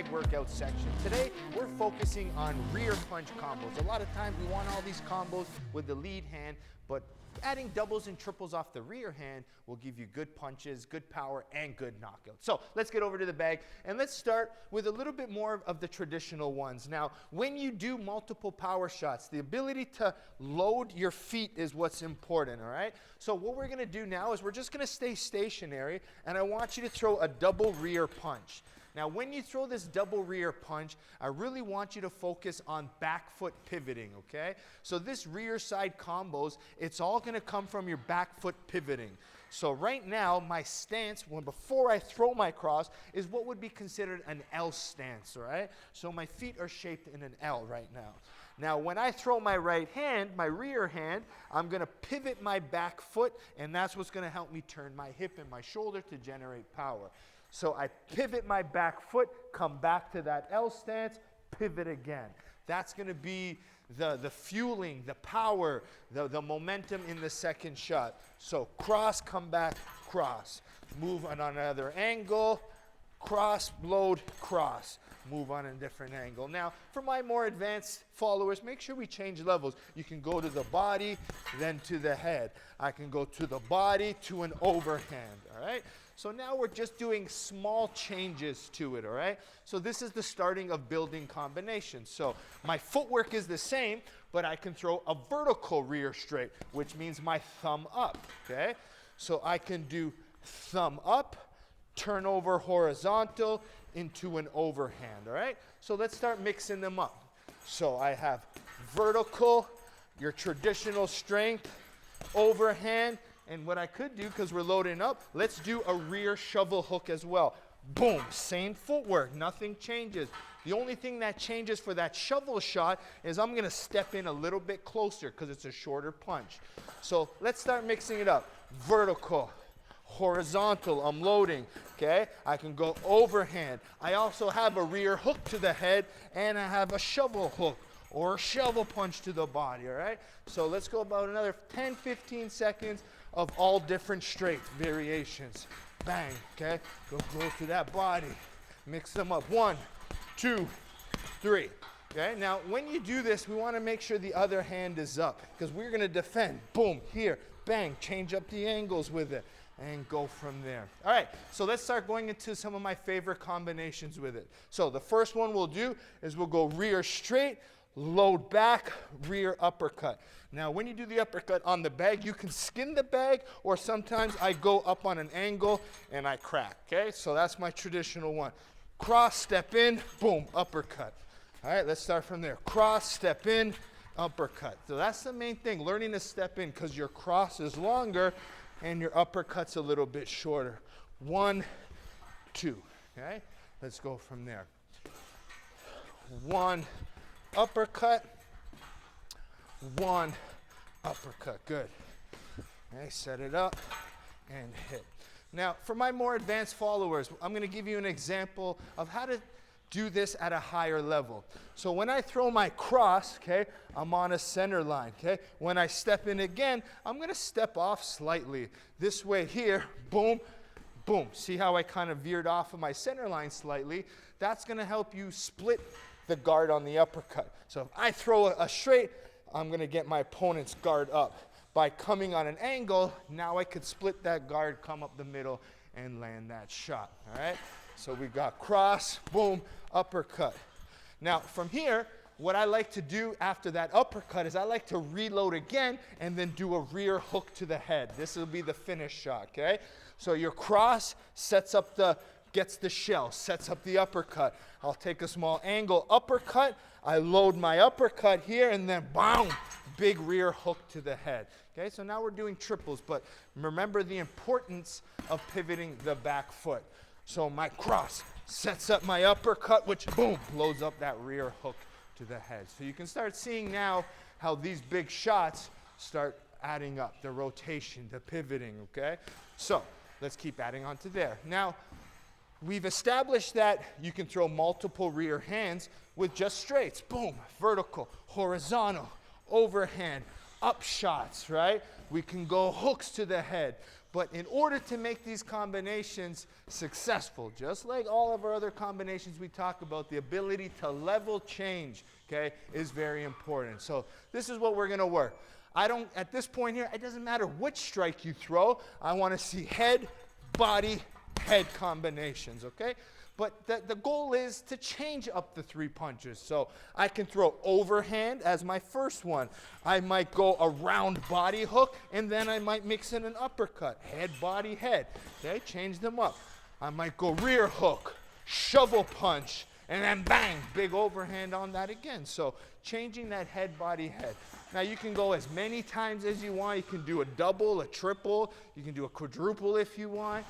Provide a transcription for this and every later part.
bag workout section. Today, we're focusing on rear punch combos. A lot of times we want all these combos with the lead hand, but adding doubles and triples off the rear hand will give you good punches, good power, and good knockouts. So let's get over to the bag, and let's start with a little bit more of the traditional ones. Now, when you do multiple power shots, the ability to load your feet is what's important, all right? So what we're gonna do now is we're just gonna stay stationary, and I want you to throw a double rear punch. Now, when you throw this double rear punch, I really want you to focus on back foot pivoting, okay? So this rear side combos, it's all gonna come from your back foot pivoting. So right now, my stance, before I throw my cross, is what would be considered an L stance, all right? So my feet are shaped in an L right now. Now, when I throw my right hand, my rear hand, I'm gonna pivot my back foot, and that's what's gonna help me turn my hip and my shoulder to generate power. So I pivot my back foot, come back to that L stance, pivot again. That's gonna be the fueling, the power, the momentum in the second shot. So cross, come back, cross. Move on another angle, cross, load, cross. Move on a different angle. Now, for my more advanced followers, make sure we change levels. You can go to the body, then to the head. I can go to the body, to an overhand, all right? So now we're just doing small changes to it, all right? So this is the starting of building combinations. So my footwork is the same, but I can throw a vertical rear straight, which means my thumb up, okay? So I can do thumb up, turn over horizontal into an overhand, all right? So let's start mixing them up. So I have vertical, your traditional strength, overhand, and what I could do, because we're loading up, let's do a rear shovel hook as well. Boom, same footwork, nothing changes. The only thing that changes for that shovel shot is I'm gonna step in a little bit closer because it's a shorter punch. So let's start mixing it up. Vertical, horizontal, I'm loading, okay? I can go overhand. I also have a rear hook to the head, and I have a shovel hook or a shovel punch to the body, all right? So let's go about another 10, 15 seconds of all different straight variations. Bang, okay? Go to that body. Mix them up. 1, 2, 3. Okay, now when you do this, we want to make sure the other hand is up because we're going to defend. Boom, here, bang, change up the angles with it and go from there. All right, so let's start going into some of my favorite combinations with it. So the first one we'll do is we'll go rear straight, load back, rear uppercut. Now, when you do the uppercut on the bag, you can skin the bag, or sometimes I go up on an angle and I crack, okay? So that's my traditional one. Cross, step in, boom, uppercut. All right, let's start from there. Cross, step in, uppercut. So that's the main thing, learning to step in because your cross is longer and your uppercut's a little bit shorter. 1, 2, okay? Let's go from there. 1, uppercut, 1, uppercut, good. Okay, set it up and hit. Now, for my more advanced followers, I'm gonna give you an example of how to do this at a higher level. So when I throw my cross, okay, I'm on a center line, okay? When I step in again, I'm gonna step off slightly. This way here, boom, boom. See how I kind of veered off of my center line slightly? That's gonna help you split the guard on the uppercut. So if I throw a straight, I'm gonna get my opponent's guard up. By coming on an angle, now I could split that guard, come up the middle, and land that shot, all right? So we got cross, boom, uppercut. Now from here, what I like to do after that uppercut is I like to reload again and then do a rear hook to the head. This will be the finish shot, okay? So your cross sets up gets the shell, sets up the uppercut. I'll take a small angle uppercut, I load my uppercut here, and then boom, big rear hook to the head. Okay, so now we're doing triples, but remember the importance of pivoting the back foot. So my cross sets up my uppercut, which boom, blows up that rear hook to the head. So you can start seeing now how these big shots start adding up, the rotation, the pivoting, okay? So let's keep adding on to there. Now, we've established that you can throw multiple rear hands with just straights. Boom, vertical, horizontal, overhand, up shots, right? We can go hooks to the head. But in order to make these combinations successful, just like all of our other combinations we talk about, the ability to level change, okay, is very important. So this is what we're going to work. At this point here, it doesn't matter which strike you throw. I want to see head, body, head combinations, okay? But the goal is to change up the 3 punches. So I can throw overhand as my first one. I might go a round body hook, and then I might mix in an uppercut. Head, body, head. Okay, change them up. I might go rear hook, shovel punch, and then bang, big overhand on that again. So changing that head, body, head. Now you can go as many times as you want. You can do a double, a triple. You can do a quadruple if you want.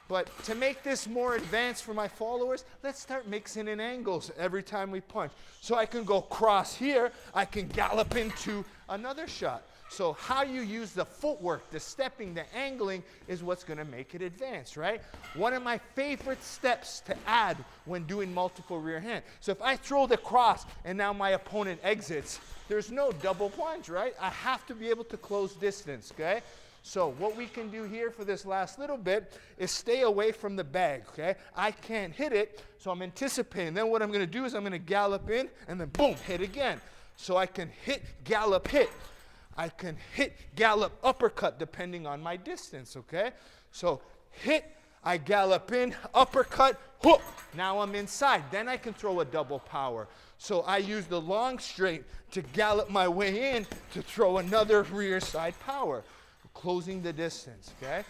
But to make this more advanced for my followers, let's start mixing in angles every time we punch. So I can go cross here, I can gallop into another shot. So how you use the footwork, the stepping, the angling is what's going to make it advanced, right? One of my favorite steps to add when doing multiple rear hand. So if I throw the cross and now my opponent exits, there's no double punch, right? I have to be able to close distance, okay? So what we can do here for this last little bit is stay away from the bag, okay? I can't hit it, so I'm anticipating. Then what I'm going to do is I'm going to gallop in and then boom, hit again. So I can hit, gallop, hit. I can hit, gallop, uppercut depending on my distance, okay? So hit, I gallop in, uppercut, hook. Now I'm inside. Then I can throw a double power. So I use the long straight to gallop my way in to throw another rear side power. Closing the distance, okay?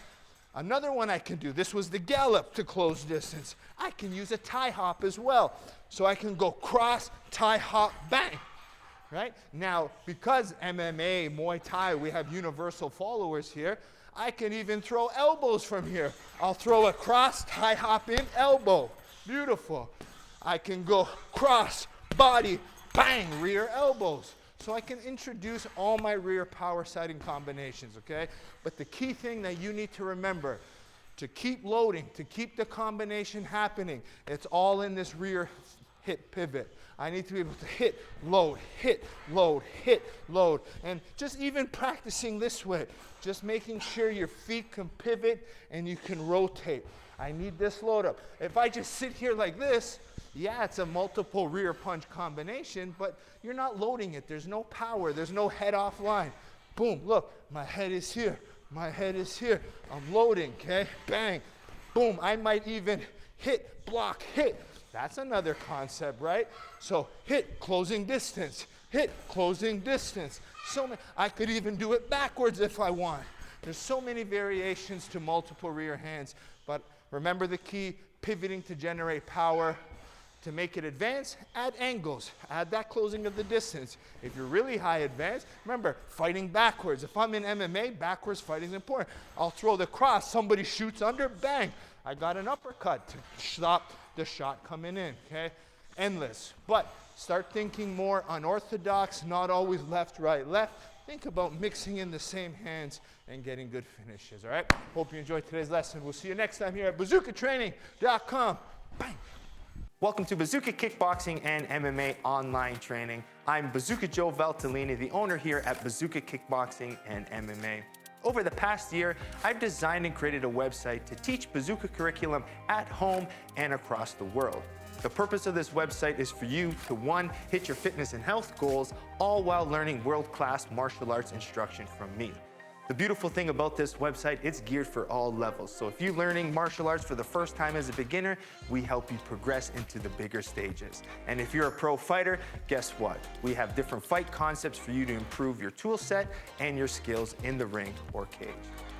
Another one I can do, this was the gallop to close distance. I can use a tie hop as well. So I can go cross, tie hop, bang, right? Now, because MMA, Muay Thai, we have universal followers here, I can even throw elbows from here. I'll throw a cross, tie hop in, elbow. Beautiful. I can go cross, body, bang, rear elbows. So I can introduce all my rear power sighting combinations, okay? But the key thing that you need to remember, to keep loading, to keep the combination happening, it's all in this rear hit pivot. I need to be able to hit, load, hit, load, hit, load. And just even practicing this way, just making sure your feet can pivot and you can rotate. I need this load up. If I just sit here like this, yeah, it's a multiple rear punch combination, but you're not loading it. There's no power. There's no head off line. Boom, look, my head is here. My head is here. I'm loading, okay? Bang, boom. I might even hit, block, hit. That's another concept, right? So hit, closing distance. Hit, closing distance. I could even do it backwards if I want. There's so many variations to multiple rear hands, but remember the key, pivoting to generate power. To make it advance, add angles. Add that closing of the distance. If you're really high advanced, remember, fighting backwards. If I'm in MMA, backwards fighting is important. I'll throw the cross, somebody shoots under, bang. I got an uppercut to stop the shot coming in, okay? Endless. But start thinking more unorthodox, not always left, right, left. Think about mixing in the same hands and getting good finishes, all right? Hope you enjoyed today's lesson. We'll see you next time here at bazookatraining.com. Bang. Welcome to Bazooka Kickboxing and MMA online training. I'm Bazooka Joe Valtellini, the owner here at Bazooka Kickboxing and MMA. Over the past year, I've designed and created a website to teach Bazooka curriculum at home and across the world. The purpose of this website is for you to, one, hit your fitness and health goals, all while learning world-class martial arts instruction from me. The beautiful thing about this website, it's geared for all levels. So if you're learning martial arts for the first time as a beginner, we help you progress into the bigger stages. And if you're a pro fighter, guess what? We have different fight concepts for you to improve your tool set and your skills in the ring or cage.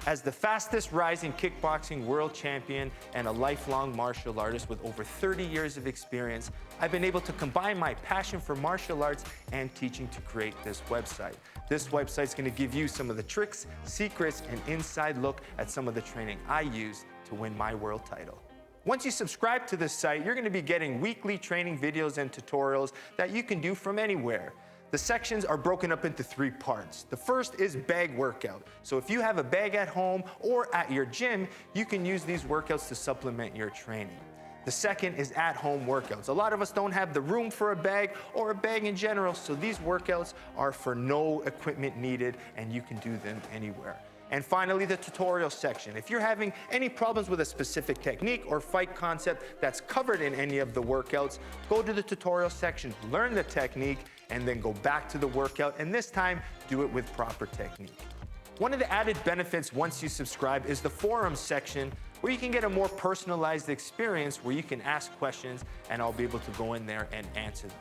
As the fastest rising kickboxing world champion and a lifelong martial artist with over 30 years of experience, I've been able to combine my passion for martial arts and teaching to create this website. This website's going to give you some of the tricks, secrets, and inside look at some of the training I use to win my world title. Once you subscribe to this site, you're going to be getting weekly training videos and tutorials that you can do from anywhere. The sections are broken up into 3 parts. The first is bag workout. So if you have a bag at home or at your gym, you can use these workouts to supplement your training. The second is at-home workouts. A lot of us don't have the room for a bag or a bag in general, so these workouts are for no equipment needed and you can do them anywhere. And finally, the tutorial section. If you're having any problems with a specific technique or fight concept that's covered in any of the workouts, go to the tutorial section, learn the technique, and then go back to the workout, and this time, do it with proper technique. One of the added benefits once you subscribe is the forums section, where you can get a more personalized experience where you can ask questions and I'll be able to go in there and answer them.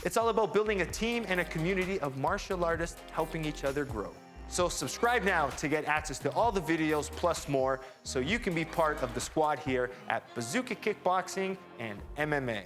It's all about building a team and a community of martial artists helping each other grow. So subscribe now to get access to all the videos plus more so you can be part of the squad here at Bazooka Kickboxing and MMA.